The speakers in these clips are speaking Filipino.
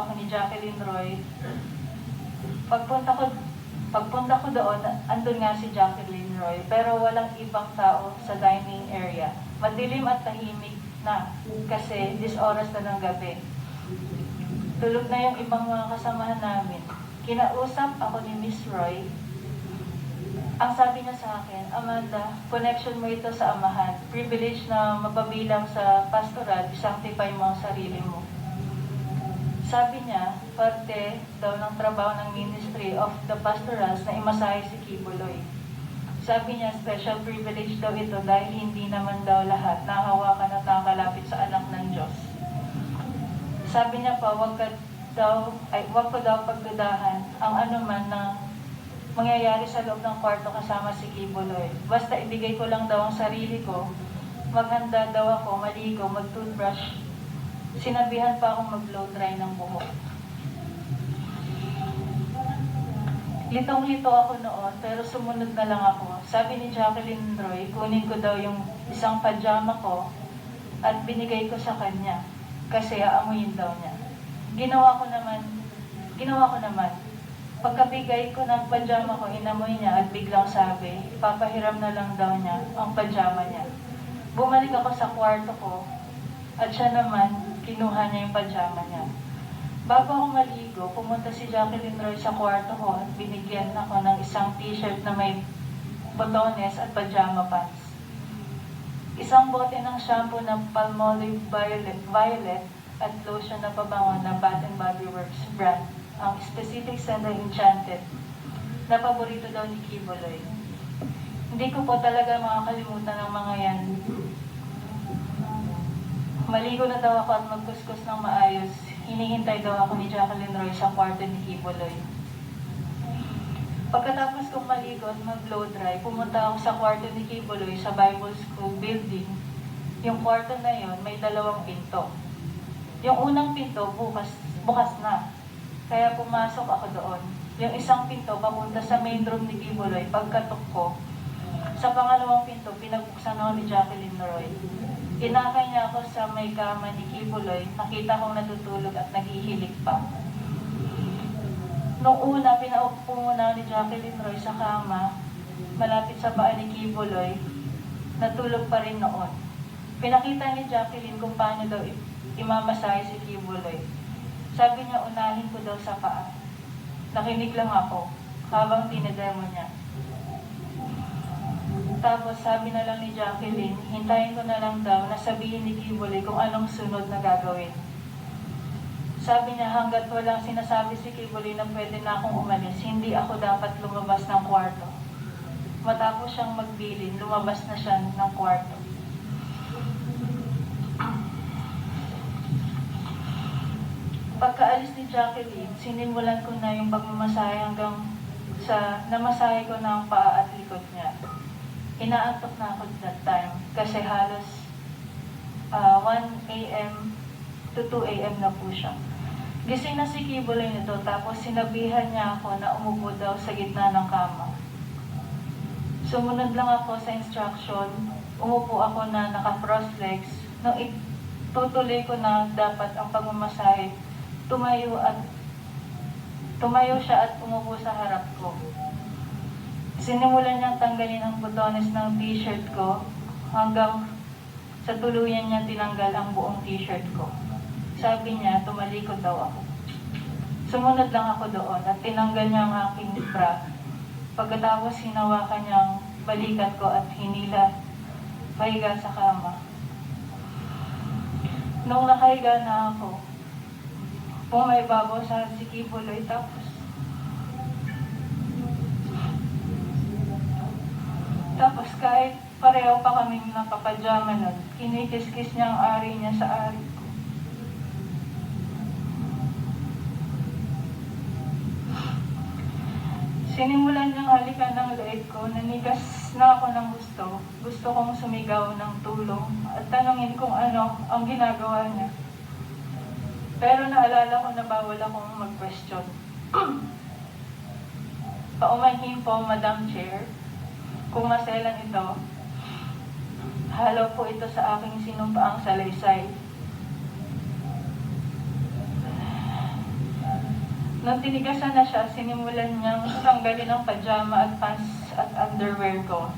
ako ni Jacqueline Roy. Pagpunta ko doon, andun nga si Jacqueline Roy, pero walang ibang tao sa dining area. Madilim at tahimik na kasi 10 oras na ng gabi. Tulog na yung ibang mga kasamahan namin. Kinausap ako ni Miss Roy. Ang sabi niya sa akin, Amanda, connection mo ito sa amahan. Privilege na mapabilang sa pastoral, isanctify mo ang sarili mo. Sabi niya, parte daw ng trabaho ng Ministry of the Pastorals na imasahe si Kibuloy. Sabi niya, special privilege daw ito dahil hindi naman daw lahat nahawakan at nakakalapit sa anak ng Diyos. Sabi niya pa, wag ko daw pagdudahan ang anuman na mangyayari sa loob ng kwarto kasama si Kibuloy. Basta ibigay ko lang daw ang sarili ko, maghanda daw ako, maligo, mag-toothbrush. Sinabihan pa akong mag-blow dry ng buhok. Litong-lito ako noon, pero sumunod na lang ako. Sabi ni Jacqueline Roy, kunin ko daw yung isang pajama ko at binigay ko sa kanya kasi aamuyin daw niya. Ginawa ko naman. Pagkabigay ko ng pajama ko, inamoy niya at biglang sabi, ipapahiram na lang daw niya ang pajama niya. Bumalik ako sa kwarto ko at siya naman, kinuha niya yung pajama niya. Bago ako maligo, pumunta si Jacqueline Roy sa kwarto ko at binigyan ako ng isang t-shirt na may botones at pajama pants. Isang bote ng shampoo na Palmolive Violet at lotion na pabango na Bath & Body Works brand. Ang specific scent ay Enchanted, na paborito daw ni Kibuloy. Hindi ko po talaga makakalimutan ng mga yan. Maligo na daw ako at magkuskus ng maayos. Hinihintay daw ako ni Jacqueline Roy sa kwarto ni Kibuloy. Pagkatapos kong maligo at mag-blow dry, pumunta ako sa kwarto ni Kibuloy sa Bible School building. Yung kwarto na yon may 2 pinto. Yung unang pinto bukas na. Kaya pumasok ako doon. Yung isang pinto papunta sa main room ni Kibuloy. Pagkatok ko, sa pangalawang pinto, pinagbuksan ako ni Jacqueline Roy. Inakay niya ako sa may kama ni Kibuloy. Nakita kong natutulog at naghihilig pa. Nung una, pinaupo muna ni Jacqueline Roy sa kama, malapit sa paa ni Kibuloy. Natulog pa rin noon. Pinakita ni Jacqueline kung paano daw imamasahe si Kibuloy. Sabi niya, unahin ko daw sa paa. Nakinig lang ako habang dinedemo niya. Tapos sabi na lang ni Jacqueline, hintayin ko na lang daw na sabihin ni Kibuloy kung anong sunod na gagawin. Sabi niya, hanggat walang sinasabi si Kibuloy na pwede na akong umalis, hindi ako dapat lumabas ng kwarto. Matapos siyang magbilin, lumabas na siya ng kwarto. Pagkaalis ni Jacqueline, sinimulan ko na yung pagmamasahe hanggang sa namasahe ko na ang paa at likod niya. Inaantok na ako that time kasi halos 1 a.m. to 2 a.m. na po siya. Gising na si Kibuloy nito tapos sinabihan niya ako na umupo daw sa gitna ng kama. Sumunod lang ako sa instruction, umupo ako na naka-cross legs. Nung itutuloy ko na dapat ang pagmamasahe, tumayo siya at umupo sa harap ko. Sinimulan niyang tanggalin ang botones ng t-shirt ko hanggang sa tuluyan niya tinanggal ang buong t-shirt ko. Sabi niya, tumalikod daw ako. Sumunod lang ako doon at tinanggal niya ang aking bra. Pagkatapos hinawakan niya ang balikat ko at hinila pahiga sa kama. Nung nakahiga na ako, pumaibabaw sa si Kibuloy tapos kahit pareho pa kaming nakapajama nun, kinikis-kis niya ang ari niya sa ari ko. Sinimulan niyang halikan ng leeg ko, nanigas na ako ng gusto. Gusto kong sumigaw ng tulong at tanungin kung ano ang ginagawa niya. Pero naalala ko na bawal akong mag-question. Paumanhin po, Madam Chair, kung maselan ito, halo po ito sa aking sinumpaang salaysay. Nung tinigasan na siya, sinimulan niyang tanggalin ang pajama at pants at underwear ko.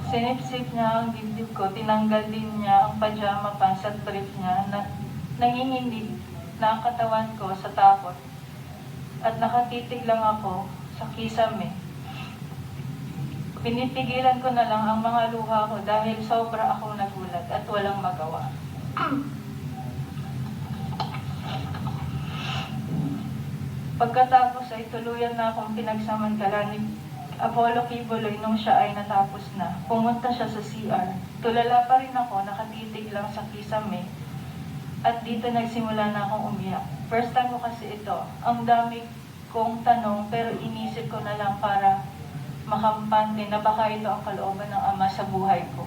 Sinipsip niya ang dibdib ko, tinanggal din niya ang pajama pants at brief niya na nanginginig na ang katawan ko sa takot. At nakatitig lang ako sa kisame. Pinipigilan ko na lang ang mga luha ko dahil sobra akong nagulat at walang magawa. Pagkatapos ay tuluyan na akong pinagsamantala ni Apollo Kibuloy nung siya ay natapos na. Pumunta siya sa CR. Tulala pa rin ako, nakatitig lang sa kisame. At dito nagsimula na akong umiyak. First time ko kasi ito. Ang dami kong tanong pero inisip ko na lang para makampante na baka ito ang kalooban ng Ama sa buhay ko.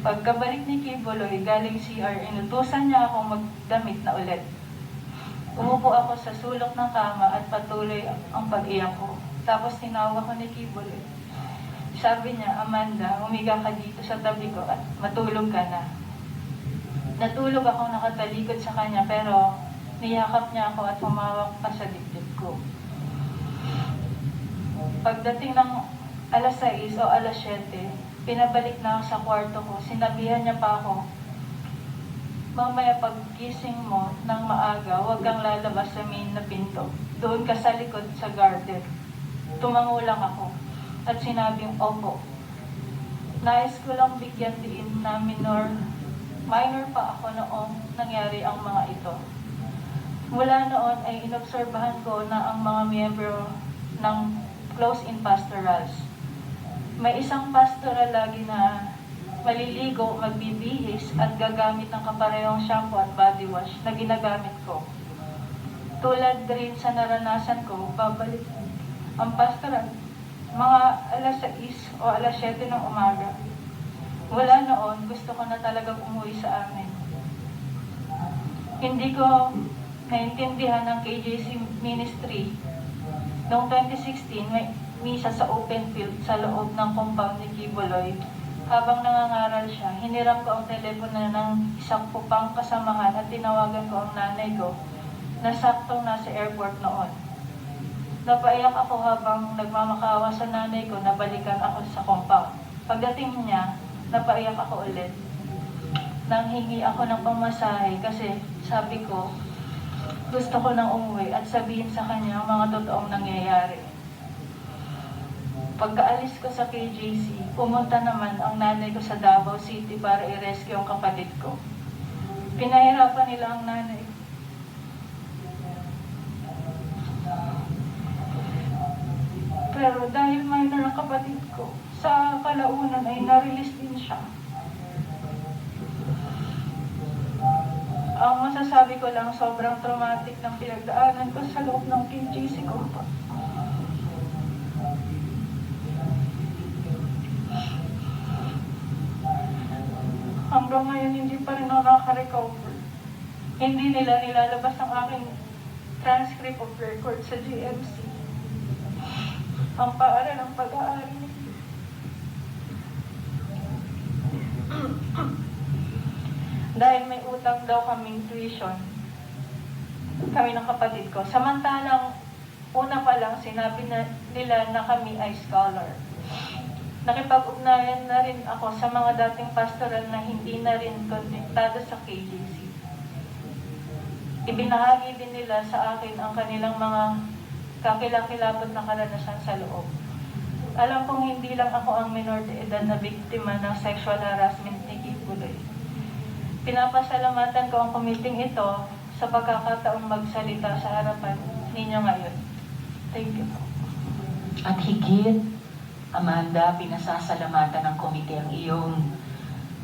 Pagkabalik ni Kibuloy galing CR, inutusan niya akong magdamit na ulit. Umupo ako sa sulok ng kama at patuloy ang pag-iyak ko. Tapos tinawag ko ni Kibuloy. Sabi niya, Amanda, humiga ka dito sa tabi ko at matulog ka na. Natulog ako nakatalikod sa kanya pero niyakap niya ako at humawak pa sa dibdib ko. Pagdating ng alas 6 o alas 7, pinabalik na ako sa kwarto ko. Sinabihan niya pa ako, mamaya paggising mo ng maaga, huwag kang lalabas sa main na pinto. Doon ka sa likod sa garden. Tumango lang ako at sinabing, opo. Nais ko lang bigyan din na minor pa ako noong nangyari ang mga ito. Mula noon ay inobserbahan ko na ang mga miyembro ng close-in pastorals. May isang pastoral lagi na maliligo, magbibihis at gagamit ng kaparehong shampoo at body wash na ginagamit ko. Tulad rin sa naranasan ko, babalik ang pastoral mga alas 6 o alas 7 ng umaga. Wala noon, gusto ko na talagang umuwi sa amin. Hindi ko naintindihan ng KJC Ministry. Noong 2016, may misa sa open field sa loob ng compound ni Kibuloy. Habang nangangaral siya, hiniram ko ang telepono ng isang pupang kasamahan at tinawagan ko ang nanay ko na saktong nasa airport noon. Napaiyak ako habang nagmamakawa sa nanay ko na balikan ako sa compound. Pagdating niya, napaiyak ako ulit. Nanghingi ako ng pamasahe kasi sabi ko, gusto ko nang umuwi at sabihin sa kanya ang mga totoong nangyayari. Pagkaalis ko sa KJC, pumunta naman ang nanay ko sa Davao City para i-rescue ang kapatid ko. Pinahirapan nila ang nanay. Pero dahil minor ang kapatid ko, sa kalaunan ay na-release din siya. Ang masasabi ko lang, sobrang traumatic ng pinagdaanan ko sa loob ng KJC ko. Hanggang ngayon, hindi pa rin ako nakaka-recover. Hindi nila nilalabas ang aking transcript of record sa GMC. Ang paaral ng pag-aaral. Dahil may utang daw kaming tuition, kami ng kapatid ko. Samantalang, una pa lang, sinabi nila na kami ay scholar. Nakipag-ugnayan na rin ako sa mga dating pastoral na hindi na rin konnektado sa KJC. Ibinahagi din nila sa akin ang kanilang mga kakilakilabot na karanasan sa loob. Alam kong hindi lang ako ang minor de edad na biktima ng sexual harassment ni Kibuloy. Pinapasalamatan ko ang committing ito sa pagkakataong magsalita sa harapan ninyo ngayon. Thank you. At higit, Amanda, pinasasalamatan ng komite ang iyong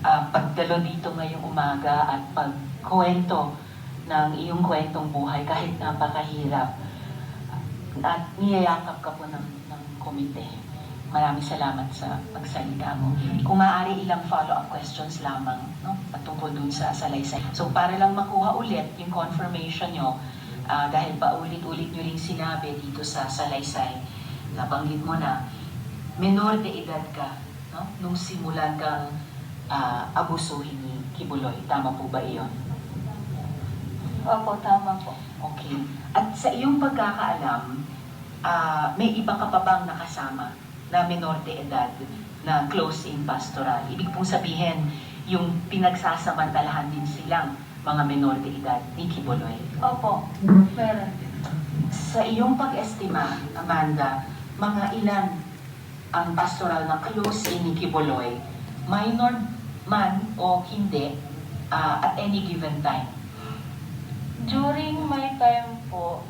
pagdalo dito ngayong umaga at pagkwento ng iyong kwentong buhay kahit napakahirap. At niyayakap ka po ng komite. Maraming salamat sa pagsalita mo. Kung maaari, ilang follow-up questions lamang, no? Patungkol dun sa salaysay. So para lang makuha ulit yung confirmation nyo, dahil pa ulit-ulit nyo rin sinabi dito sa salaysay, nabanggit mo na, menor de edad ka, no? Nung simulan kang abusuhin ni Kibuloy. Tama po ba iyon? Opo, tama po. Okay. At sa iyong pagkakaalam, may iba ka pa bang nakasama na menor de edad na close-in pastoral? Ibig pong sabihin, yung pinagsasamantalahan din silang mga menor de edad ni Kibuloy. Opo, meron. Sa iyong pag-estima, Amanda, mga ilan ang pastoral na close-in ni Kibuloy, minor man o hindi, at any given time? During my time po,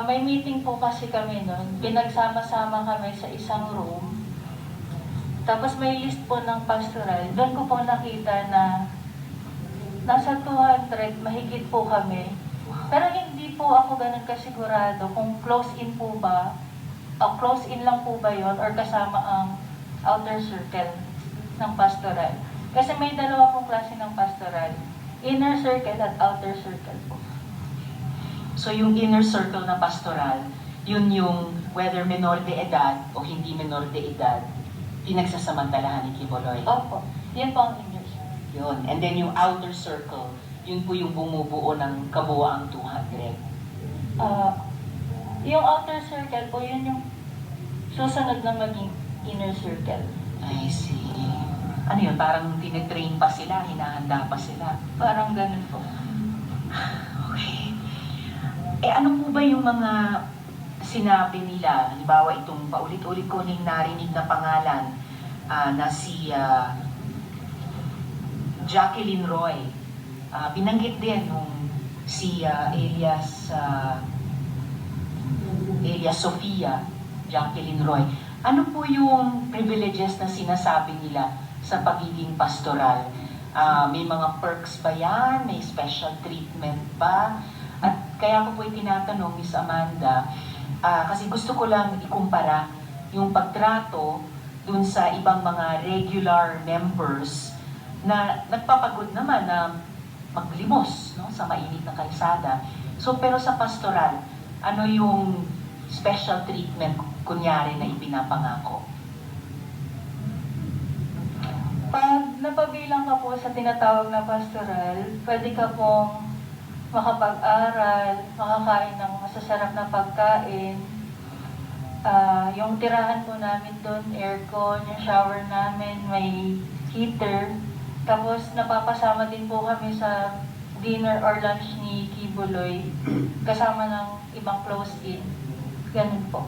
may meeting po kasi kami noon. Pinagsama-sama kami sa isang room. Tapos may list po ng pastoral. Doon ko po nakita na nasa 200, mahigit po kami. Pero hindi po ako ganun kasigurado kung close-in po ba, o close-in lang po ba yon or kasama ang outer circle ng pastoral. Kasi may dalawa pong klase ng pastoral. Inner circle at outer circle po. So yung inner circle na pastoral, yun yung whether menor de edad o hindi menor de edad, pinagsasamantalahan ni Kibuloy. Opo, yun po ang inner circle. Yun. And then yung outer circle, yun po yung bumubuo ng kabuuang 200. Yung outer circle po, yun yung susunod na maging inner circle. I see. Ano yun? Parang tinitrain pa sila, hinahanda pa sila. Parang ganun po. Okay. Ano po ba yung mga sinabi nila? Halimbawa itong paulit-ulit ko ning narinig na pangalan na si Jacqueline Roy. Binanggit din nung si Elias Sofia, Jacqueline Roy. Ano po yung privileges na sinasabi nila sa pagiging pastoral? May mga perks ba yan? May special treatment ba? At kaya ko po tinatanong, Miss Amanda, kasi gusto ko lang ikumpara yung pagtrato dun sa ibang mga regular members na nagpapagod naman na maglimos, no, sa mainit na kalsada. So, pero sa pastoral, ano yung special treatment kunyari na ipinapangako? Pag napabilang ka po sa tinatawag na pastoral, pwede ka pong makapag-aral, makakain ng masasarap na pagkain. Yung tirahan po namin doon, aircon, yung shower namin, may heater. Tapos napapasama din po kami sa dinner or lunch ni Kibuloy, kasama ng ibang close-in. Ganun po.